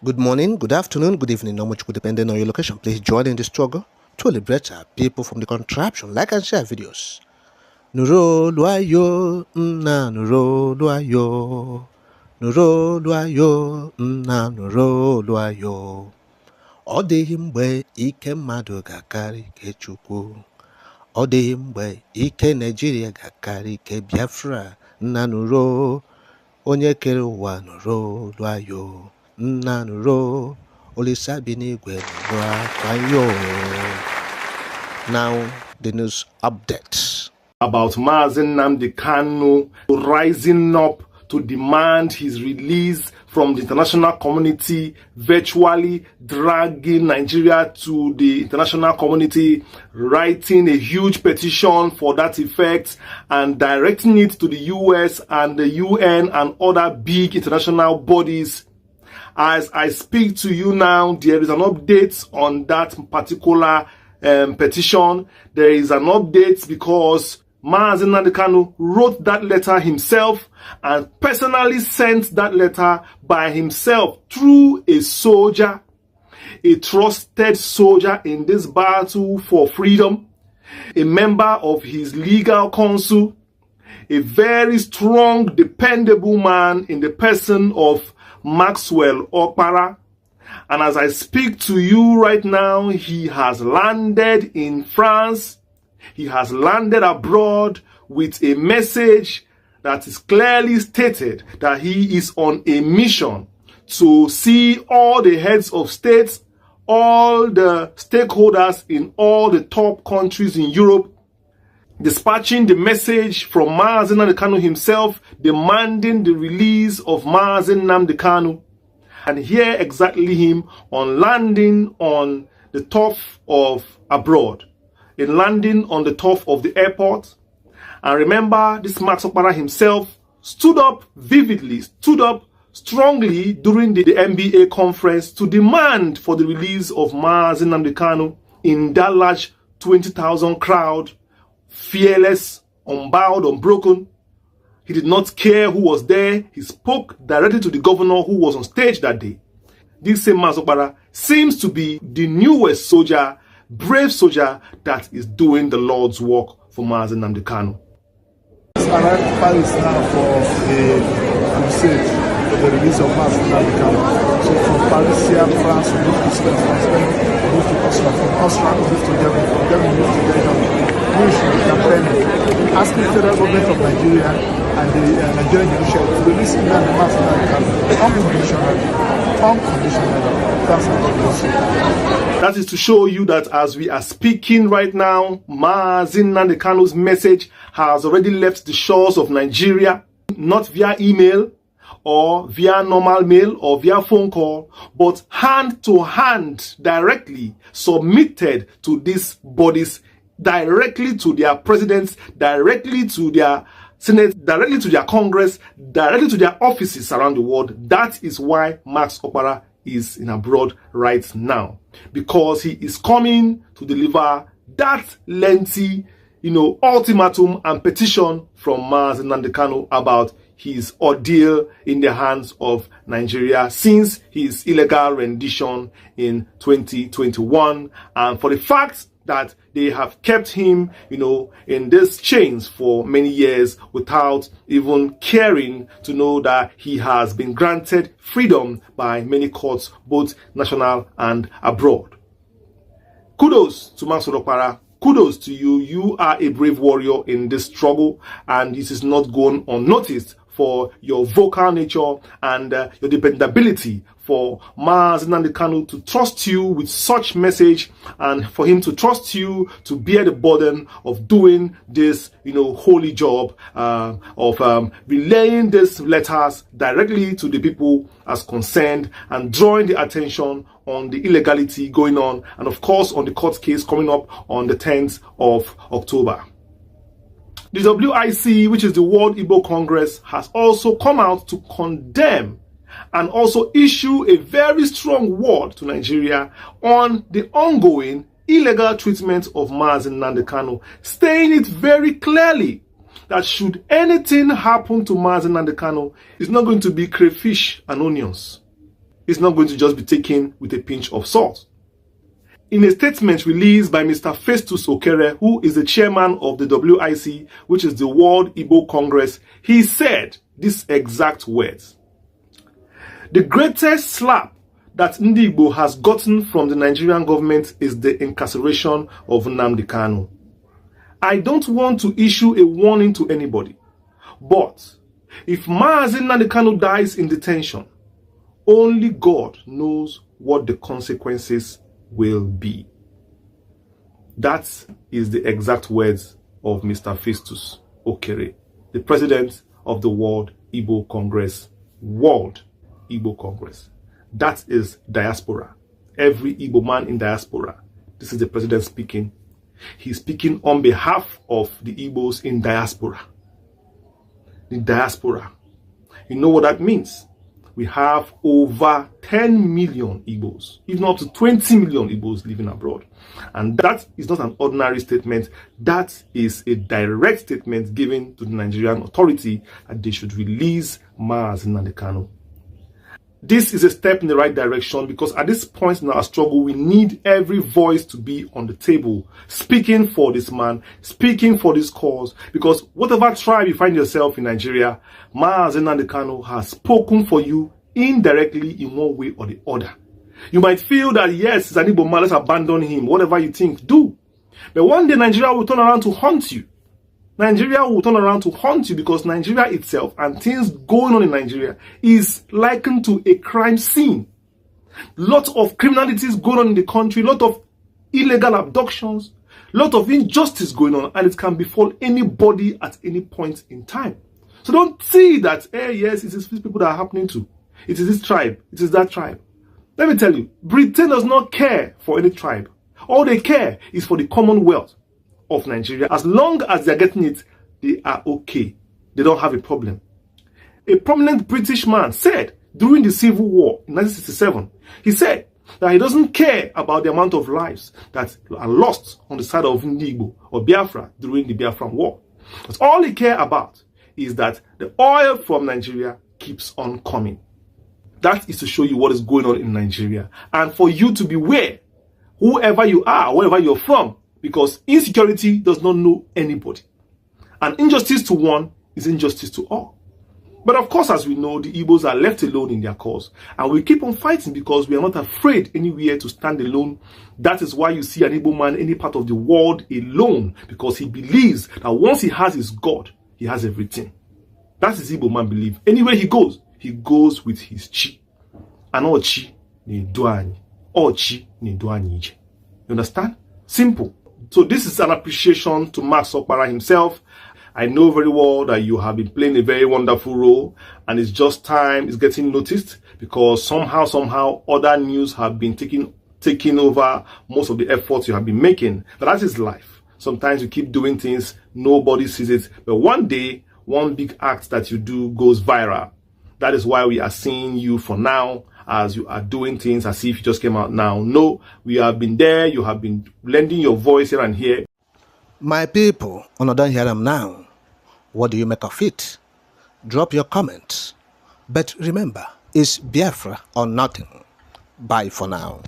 Good morning, good afternoon, good evening, not much good depending on your location. Please join in the struggle to liberate our people from the contraption. Like and share videos. Nuro luayo, na nuro luayo. Nuro luayo, na nuro luayo. Ọ dịghị mgbe ike mmadụ ga-akarị ike Chukwu. Ọ dịghị mgbe ike Nigeria ga-akarị ike Biafra. Nna nuro, onye kere ụwa nuro luayo. Nna nuro, Olisa binigwe nuro akwayo. Now, the news updates. About Mazi Nnamdi Kanu rising up to demand his release from the international community, virtually dragging Nigeria to the international community, writing a huge petition for that effect and directing it to the US and the UN and other big international bodies. As I speak to you now, there is an update on that particular petition. There is an update because Mazi Nnamdi Kanu wrote that letter himself and personally sent that letter by himself through a soldier, a trusted soldier in this battle for freedom, a member of his legal council, a very strong, dependable man in the person of Maxwell Okpara. And as I speak to you right now, he has landed in France. He has landed abroad with a message that is clearly stated that he is on a mission to see all the heads of states, all the stakeholders in all the top countries in Europe, dispatching the message from Mazi Nnamdi Kanu himself, demanding the release of Mazi Nnamdi Kanu. And here exactly him on landing on the turf of abroad, in landing on the turf of the airport. And remember, this Max Okpara himself stood up vividly, stood up strongly during the NBA conference to demand for the release of Mazi Nnamdi Kanu in that large 20,000 crowd, fearless, unbowed, unbroken. He did not care who was there. He spoke directly to the governor who was on stage that day. This same Mazi Okpara seems to be the newest soldier, brave soldier that is doing the Lord's work for Mazi Nnamdi Kanu. Arrived in Paris now for a crusade for the release of Mazi Nnamdi Kanu. So from Paris here, France, we move to Spain, from Spain, we move to Austria, from Austria, we move to Germany, from Germany, we move to Belgium. Campaigning, asking the federal government of Nigeria and the Nigerian judiciary to release Mazi Nnamdi Kanu unconditionally. That's what. That is to show you that as we are speaking right now, Mazi Nnamdi Kanu's message has already left the shores of Nigeria, not via email or via normal mail or via phone call, but hand to hand, directly submitted to these bodies, directly to their presidents, directly to their Senate, directly to their Congress, directly to their offices around the world. That is why Max Okpara is in abroad right now, because he is coming to deliver that lengthy, ultimatum and petition from Mazi Nnamdi Kanu about his ordeal in the hands of Nigeria since his illegal rendition in 2021, and for the fact that they have kept him, in these chains for many years without even caring to know that he has been granted freedom by many courts, both national and abroad. Kudos to Maxwell Okpara. Kudos to you. You are a brave warrior in this struggle, and this is not gone unnoticed for your vocal nature and your dependability for Mazi Nnamdi Kanu to trust you with such message, and for him to trust you to bear the burden of doing this, holy job of relaying these letters directly to the people as concerned and drawing the attention on the illegality going on, and of course on the court case coming up on the 10th of October. The WIC, which is the World Igbo Congress, has also come out to condemn and also issue a very strong word to Nigeria on the ongoing illegal treatment of Mazi Nnamdi Kanu, saying it very clearly that should anything happen to Mazi Nnamdi Kanu, it's not going to be crayfish and onions. is not going to just be taken with a pinch of salt. In a statement released by Mr. Festus Okere, who is the chairman of the WIC, which is the World Igbo Congress, he said these exact words: "The greatest slap that Ndi Igbo has gotten from the Nigerian government is the incarceration of Nnamdi Kanu. I don't want to issue a warning to anybody, but if Mazi Nnamdi Kanu dies in detention, only God knows what the consequences will be." That is the exact words of Mr. Festus Okere, the president of the World Igbo Congress. World Igbo Congress. That is diaspora. Every Igbo man in diaspora. This is the president speaking. He's speaking on behalf of the Igbos in diaspora. The diaspora. You know what that means? We have over 10 million Igbos, if not up to 20 million Igbos living abroad. And that is not an ordinary statement. That is a direct statement given to the Nigerian authority that they should release Mazi Nnamdi Kanu. This is a step in the right direction, because at this point in our struggle, we need every voice to be on the table, speaking for this man, speaking for this cause, because whatever tribe you find yourself in Nigeria, Mazi Nnamdi Kanu has spoken for you indirectly in one way or the other. You might feel that, yes, it's an Igbo man, let's abandon him, whatever you think, do. But one day Nigeria will turn around to haunt you. Nigeria will turn around to haunt you, because Nigeria itself and things going on in Nigeria is likened to a crime scene. Lot of criminalities going on in the country, lot of illegal abductions, lot of injustice going on, and it can befall anybody at any point in time. So don't see that, yes, it is these people that are happening to. It is this tribe, it is that tribe. Let me tell you, Britain does not care for any tribe. All they care is for the commonwealth of Nigeria. As long as they're getting it, they are okay. They don't have a problem. A prominent British man said during the Civil War in 1967, he said that he doesn't care about the amount of lives that are lost on the side of Ndi Igbo or Biafra during the Biafran War. But all he cares about is that the oil from Nigeria keeps on coming. That is to show you what is going on in Nigeria, and for you to beware, whoever you are, wherever you're from, because insecurity does not know anybody. And injustice to one is injustice to all. But of course, as we know, the Igbos are left alone in their cause. And we keep on fighting because we are not afraid anywhere to stand alone. That is why you see an Igbo man in any part of the world alone, because he believes that once he has his God, he has everything. That's his Igbo man belief. Anywhere he goes with his chi. And all chi ni duani. All chi ni duani. You understand? Simple. So this is an appreciation to Max Okpara himself. I know very well that you have been playing a very wonderful role, and it's just time it's getting noticed, because somehow other news have been taking over most of the efforts you have been making. But that is life. Sometimes you keep doing things, nobody sees it, but one day one big act that you do goes viral. That is why we are seeing you for now, as you are doing things as if you just came out now. No, we have been there. You have been lending your voice here and here. My people, on don't hear them now. What do you make of it? Drop your comments. But remember, it's Biafra or nothing. Bye for now.